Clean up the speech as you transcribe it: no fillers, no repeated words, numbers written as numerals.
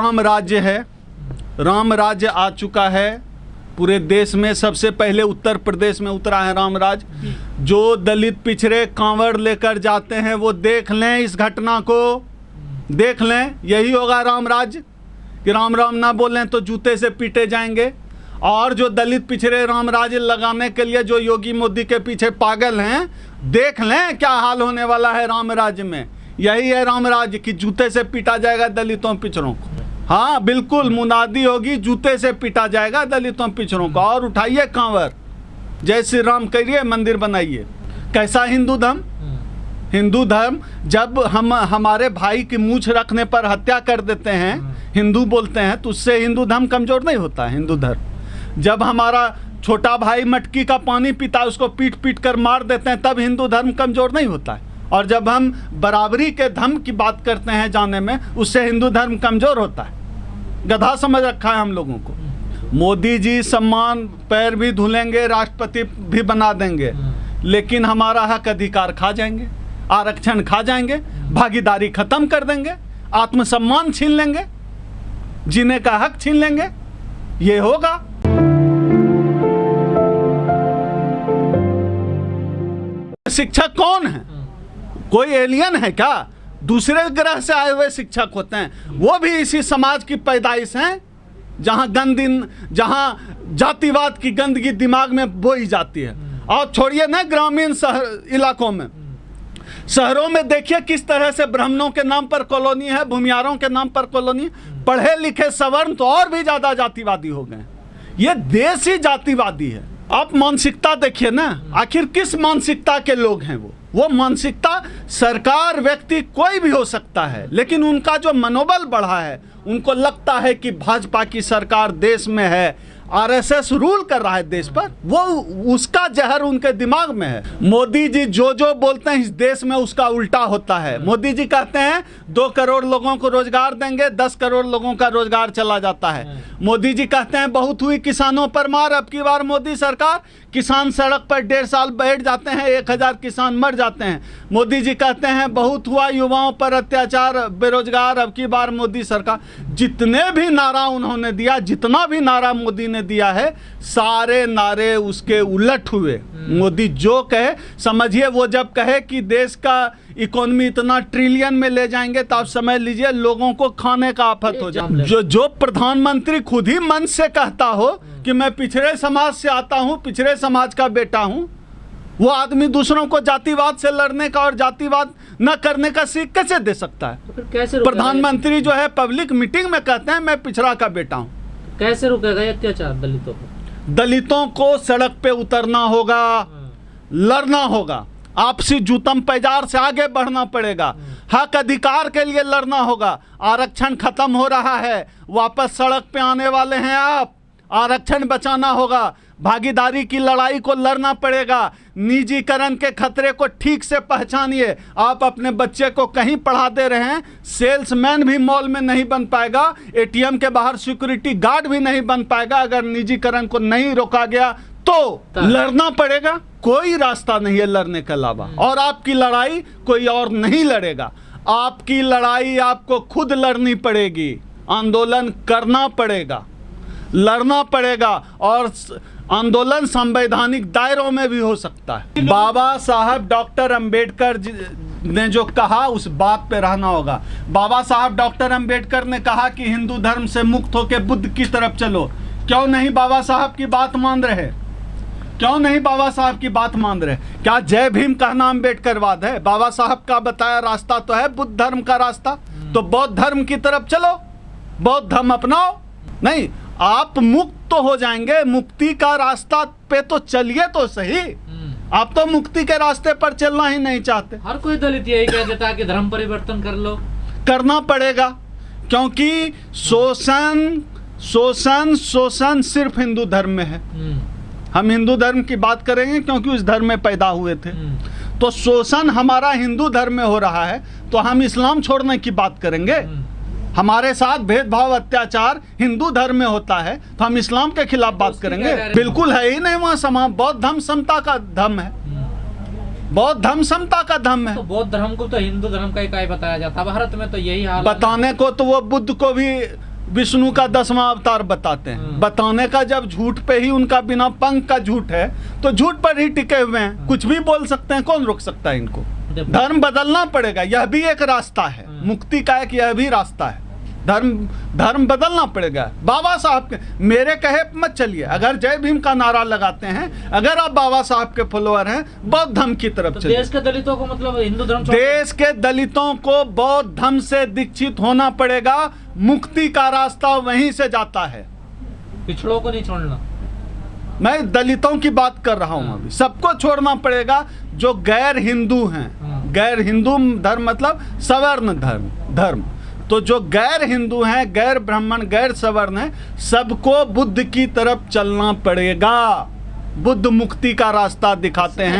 राम राज्य है, राम राज्य आ चुका है पूरे देश में। सबसे पहले उत्तर प्रदेश में उतरा है राम राज्य। जो दलित पिछड़े कांवड़ लेकर जाते हैं वो देख लें, इस घटना को देख लें। यही होगा राम राज्य कि राम राम ना बोलें तो जूते से पीटे जाएंगे। और जो दलित पिछड़े राम राज्य लगाने के लिए जो योगी मोदी के पीछे पागल हैं, देख लें क्या हाल होने वाला है राम राज्य में। यही है राम राज्य कि जूते से पीटा जाएगा दलितों पिछड़ों को। हाँ बिल्कुल, मुनादी होगी, जूते से पीटा जाएगा दलितों पिछड़ों को। और उठाइए कांवर, जय श्री राम करिए, मंदिर बनाइए। कैसा हिंदू धर्म? हिंदू धर्म जब हम हमारे भाई की मूछ रखने पर हत्या कर देते हैं, हिंदू बोलते हैं, तो उससे हिंदू धर्म कमजोर नहीं होता है। हिंदू धर्म जब हमारा छोटा भाई मटकी का पानी पीता है, उसको पीट पीट कर मार देते हैं, तब हिंदू धर्म कमजोर नहीं होता है। और जब हम बराबरी के धर्म की बात करते हैं जाने में, उससे हिंदू धर्म कमजोर होता है। गधा समझ रखा है हम लोगों को। मोदी जी सम्मान पैर भी धुलेंगे, राष्ट्रपति भी बना देंगे, लेकिन हमारा हक अधिकार खा जाएंगे, आरक्षण खा जाएंगे, भागीदारी खत्म कर देंगे, आत्मसम्मान छीन लेंगे, जीने का हक छीन लेंगे। ये होगा। शिक्षक कौन है? कोई एलियन है क्या? दूसरे ग्रह से आए हुए शिक्षक होते हैं। वो भी इसी समाज की पैदाइश हैं जहां जातिवाद की गंदगी दिमाग में बोई जाती है। और छोड़िए ना ग्रामीण इलाकों में, शहरों में देखिए किस तरह से ब्राह्मणों के नाम पर कॉलोनी है, भूमियारों के नाम पर कॉलोनी है। पढ़े लिखे सवर्ण तो और भी ज्यादा जातिवादी हो गए। ये देश ही जातिवादी है। आप मानसिकता देखिए ना, आखिर किस मानसिकता के लोग हैं वो मानसिकता। सरकार व्यक्ति कोई भी हो सकता है, लेकिन उनका जो मनोबल बढ़ा है, उनको लगता है कि भाजपा की सरकार देश में है, आरएसएस रूल कर रहा है देश पर, वो उसका जहर उनके दिमाग में है। मोदी जी जो बोलते हैं इस देश में उसका उल्टा होता है। मोदी जी कहते हैं 2 करोड़ लोगों को रोजगार देंगे, 10 करोड़ लोगों का रोजगार चला जाता है। मोदी जी कहते हैं बहुत हुई किसानों पर मार, अब की बार मोदी सरकार, किसान सड़क पर 1.5 साल बैठ जाते हैं, 1000 किसान मर जाते हैं। मोदी जी कहते हैं बहुत हुआ युवाओं पर अत्याचार, बेरोजगार, अब की बार मोदी सरकार। जितने भी नारा उन्होंने दिया, जितना भी नारा मोदी ने दिया है, सारे नारे उसके उलट हुए। मोदी जो कहे, समझिए वो जब कहे कि देश का इकोनॉमी इतना ट्रिलियन में ले जाएंगे, तो आप समझ लीजिए लोगों को खाने का आफत हो जाए। जो प्रधानमंत्री खुद ही मन से कहता हो कि मैं पिछड़े समाज से आता हूं, पिछड़े समाज का बेटा हूं, वो आदमी दूसरों को जातिवाद से लड़ने का और जातिवाद न करने का सीख कैसे दे सकता है? तो फिर कैसे प्रधानमंत्री जो है पब्लिक मीटिंग में कहते हैं मैं पिछड़ा का बेटा हूं। कैसे रुकेगा ये अत्याचार दलितों को? दलितों को सड़क पे उतरना होगा, लड़ना होगा, आपसी जूतम पैजार से आगे बढ़ना पड़ेगा, हक अधिकार के लिए लड़ना होगा। आरक्षण खत्म हो रहा है, वापस सड़क पे आने वाले हैं आप, आरक्षण बचाना होगा, भागीदारी की लड़ाई को लड़ना पड़ेगा। निजीकरण के खतरे को ठीक से पहचानिए। आप अपने बच्चे को कहीं पढ़ा दे रहे हैं, सेल्समैन भी मॉल में नहीं बन पाएगा, एटीएम के बाहर सिक्योरिटी गार्ड भी नहीं बन पाएगा अगर निजीकरण को नहीं रोका गया तो लड़ना पड़ेगा। कोई रास्ता नहीं है लड़ने के अलावा, और आपकी लड़ाई कोई और नहीं लड़ेगा। आपकी लड़ाई आपको खुद लड़नी पड़ेगी, आंदोलन करना पड़ेगा, लड़ना पड़ेगा, और आंदोलन संवैधानिक दायरों में भी हो सकता है। बाबा साहब डॉक्टर अंबेडकर ने जो कहा उस बात पे रहना होगा। बाबा साहब डॉक्टर अंबेडकर ने कहा कि हिंदू धर्म से मुक्त होकर बुद्ध की तरफ चलो। क्यों नहीं बाबा साहब की बात मान रहे? क्यों नहीं बाबा साहब की बात मान रहे? क्या जय भीम कहना अंबेडकरवाद है? बाबा साहब का बताया रास्ता तो है बुद्ध धर्म का रास्ता, तो बौद्ध धर्म की तरफ चलो, बौद्ध धर्म अपनाओ। नहीं, आप मुक्त तो हो जाएंगे, मुक्ति का रास्ता पे तो चलिए तो सही। आप तो मुक्ति के रास्ते पर चलना ही नहीं चाहते। हर कोई दलित यही कह देता है कि धर्म परिवर्तन कर लो। करना पड़ेगा, क्योंकि शोषण सिर्फ हिंदू धर्म में है। हम हिंदू धर्म की बात करेंगे क्योंकि उस धर्म में पैदा हुए थे। तो शोषण हमारा हिंदू धर्म में हो रहा है, तो हम इस्लाम छोड़ने की बात करेंगे। हमारे साथ भेदभाव अत्याचार हिंदू धर्म में होता है, तो हम इस्लाम के खिलाफ बात करेंगे? बिल्कुल है ही नहीं। वहाँ समाज बौद्ध धर्म समता का धर्म है, बौद्ध धर्म समता का धर्म है। तो बौद्ध धर्म को तो हिंदू धर्म का ही बताया जाता है। भारत में तो यही हाल बताने को तो वो बुद्ध को भी विष्णु का 10वां अवतार बताते हैं। बताने का जब झूठ पे ही उनका बिना पंख का झूठ है तो झूठ पर ही टिके हुए हैं, कुछ भी बोल सकते हैं, कौन रोक सकता है इनको। धर्म बदलना पड़ेगा, यह भी एक रास्ता है, मुक्ति का एक यह भी रास्ता है। धर्म बदलना पड़ेगा। बाबा साहब के मेरे कहे मत चलिए। अगर जय भीम का नारा लगाते हैं, अगर आप बाबा साहब के फॉलोअर हैं, बौद्ध धर्म की तरफ तो चलिए। देश के दलितों को मतलब हिंदू धर्म देश के दलितों को बौद्ध धर्म से दीक्षित होना पड़ेगा। मुक्ति का रास्ता वहीं से जाता है। पिछड़ों को नहीं छोड़ना। मैं दलितों की बात कर रहा हूं अभी। सबको छोड़ना पड़ेगा जो गैर हिंदू हैं। गैर हिंदू धर्म मतलब सवर्ण धर्म। तो जो गैर हिंदू हैं, गैर ब्राह्मण, गैर सवर्ण हैं, सबको बुद्ध की तरफ चलना पड़ेगा। बुद्ध मुक्ति का रास्ता दिखाते हैं।